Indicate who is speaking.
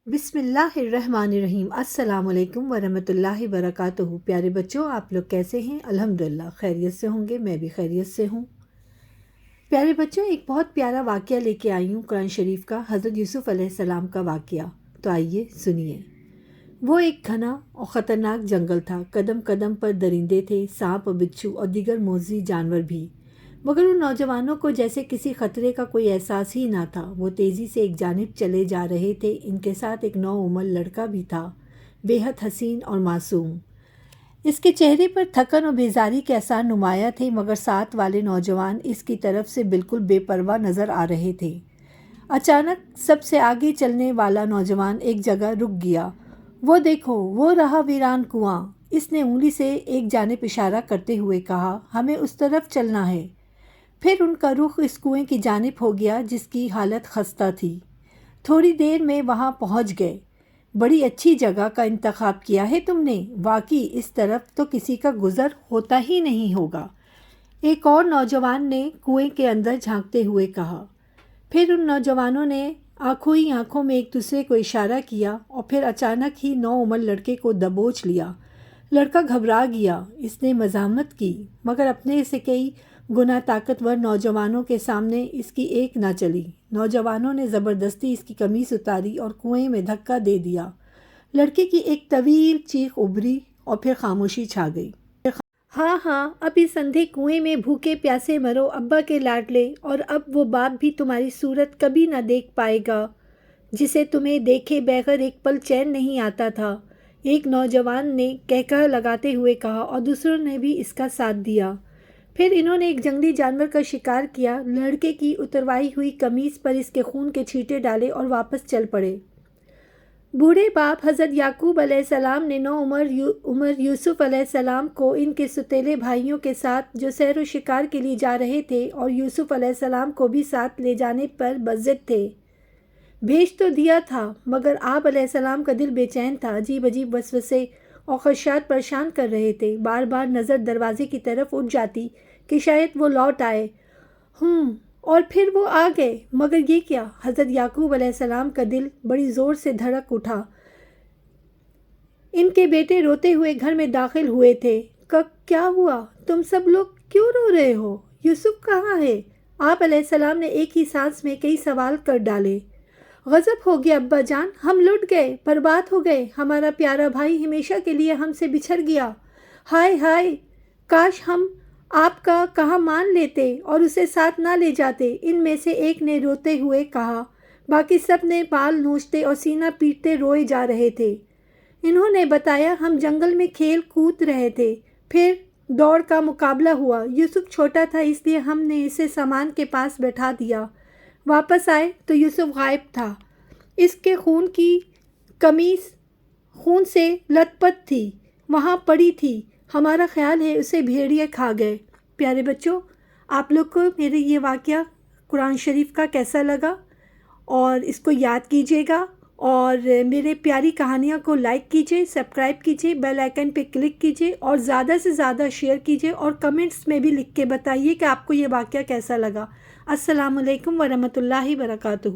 Speaker 1: بسم اللہ الرحمن الرحیم۔ السلام علیکم ورحمۃ اللہ وبرکاتہ۔ پیارے بچوں، آپ لوگ کیسے ہیں؟ الحمدللہ خیریت سے ہوں گے، میں بھی خیریت سے ہوں۔ پیارے بچوں، ایک بہت پیارا واقعہ لے کے آئی ہوں قرآن شریف کا، حضرت یوسف علیہ السلام کا واقعہ۔ تو آئیے سنیے۔ وہ ایک گھنا اور خطرناک جنگل تھا۔ قدم قدم پر درندے تھے، سانپ، بچھو اور دیگر موذی جانور بھی، مگر ان نوجوانوں کو جیسے کسی خطرے کا کوئی احساس ہی نہ تھا۔ وہ تیزی سے ایک جانب چلے جا رہے تھے۔ ان کے ساتھ ایک نوعمر لڑکا بھی تھا، بے حد حسین اور معصوم۔ اس کے چہرے پر تھکن اور بیزاری کے آثار نمایاں تھے، مگر ساتھ والے نوجوان اس کی طرف سے بالکل بے پرواہ نظر آ رہے تھے۔ اچانک سب سے آگے چلنے والا نوجوان ایک جگہ رک گیا۔ وہ دیکھو، وہ رہا ویران کنواں۔ اس نے انگلی سے ایک جانب اشارہ کرتے ہوئے کہا، ہمیں اس طرف چلنا ہے۔ پھر ان کا رخ اس کنویں کی جانب ہو گیا جس کی حالت خستہ تھی۔ تھوڑی دیر میں وہاں پہنچ گئے۔ بڑی اچھی جگہ کا انتخاب کیا ہے تم نے، واقعی اس طرف تو کسی کا گزر ہوتا ہی نہیں ہوگا، ایک اور نوجوان نے کنویں کے اندر جھانکتے ہوئے کہا۔ پھر ان نوجوانوں نے آنکھوں ہی آنکھوں میں ایک دوسرے کو اشارہ کیا اور پھر اچانک ہی نوعمر لڑکے کو دبوچ لیا۔ لڑکا گھبرا گیا۔ اس نے مزاحمت کی، مگر اپنے سے کئی گنا طاقتور نوجوانوں کے سامنے اس کی ایک نہ چلی۔ نوجوانوں نے زبردستی اس کی قمیص اتاری اور کنویں میں دھکا دے دیا۔ لڑکے کی ایک طویل چیخ ابھری اور پھر خاموشی چھا گئی۔ ہاں ہاں، اب اس اندھے کنویں میں بھوکے پیاسے مرو ابا کے لاڈلے، اور اب وہ باپ بھی تمہاری صورت کبھی نہ دیکھ پائے گا جسے تمہیں دیکھے بغیر ایک پل چین نہیں آتا تھا، ایک نوجوان نے کہکہا لگاتے ہوئے کہا، اور دوسروں نے بھی اس کا ساتھ دیا۔ پھر انہوں نے ایک جنگلی جانور کا شکار کیا، لڑکے کی اتروائی ہوئی قمیص پر اس کے خون کے چھینٹے ڈالے اور واپس چل پڑے۔ بوڑھے باپ حضرت یعقوب علیہ السلام نے عمر یوسف علیہ السلام کو ان کے ستیلے بھائیوں کے ساتھ جو سیر و شکار کے لیے جا رہے تھے اور یوسف علیہ السلام کو بھی ساتھ لے جانے پر بضد تھے، بھیج تو دیا تھا، مگر آپ علیہ السلام کا دل بے چین تھا۔ عجیب عجیب وسوسے اور خدشات پریشان کر رہے تھے۔ بار بار نظر دروازے کی طرف اٹھ جاتی کہ شاید وہ لوٹ آئے، اور پھر وہ آ گئے، مگر یہ کیا؟ حضرت یعقوب علیہ السلام کا دل بڑی زور سے دھڑک اٹھا۔ ان کے بیٹے روتے ہوئے گھر میں داخل ہوئے تھے۔ کیا ہوا؟ تم سب لوگ کیوں رو رہے ہو؟ یوسف کہاں ہے؟ آپ علیہ السلام نے ایک ہی سانس میں کئی سوال کر ڈالے۔ غضب ہو گیا ابا جان، ہم لٹ گئے، برباد ہو گئے، ہمارا پیارا بھائی ہمیشہ کے لیے ہم سے بچھڑ گیا۔ ہائے ہائے، کاش ہم آپ کا کہا مان لیتے اور اسے ساتھ نہ لے جاتے، ان میں سے ایک نے روتے ہوئے کہا۔ باقی سب نے بال نوچتے اور سینہ پیٹتے روئے جا رہے تھے۔ انہوں نے بتایا، ہم جنگل میں کھیل کود رہے تھے، پھر دوڑ کا مقابلہ ہوا۔ یوسف چھوٹا تھا، اس لیے ہم نے اسے سامان کے پاس بٹھا دیا۔ واپس آئے تو یوسف غائب تھا۔ اس کے خون کی قمیص خون سے لت پت تھی، وہاں پڑی تھی۔ ہمارا خیال ہے اسے بھیڑیے کھا گئے۔ پیارے بچوں، آپ لوگ کو میرے یہ واقعہ قرآن شریف کا کیسا لگا؟ اور اس کو یاد کیجیے گا، اور میرے پیاری کہانیاں کو لائک کیجیے، سبسکرائب کیجیے، بیل آئیکن پہ کلک کیجیے، اور زیادہ سے زیادہ شیئر کیجیے، اور کمنٹس میں بھی لکھ کے بتائیے کہ آپ کو یہ واقعہ کیسا لگا۔ السلام علیکم ورحمۃ اللہ وبرکاتہ۔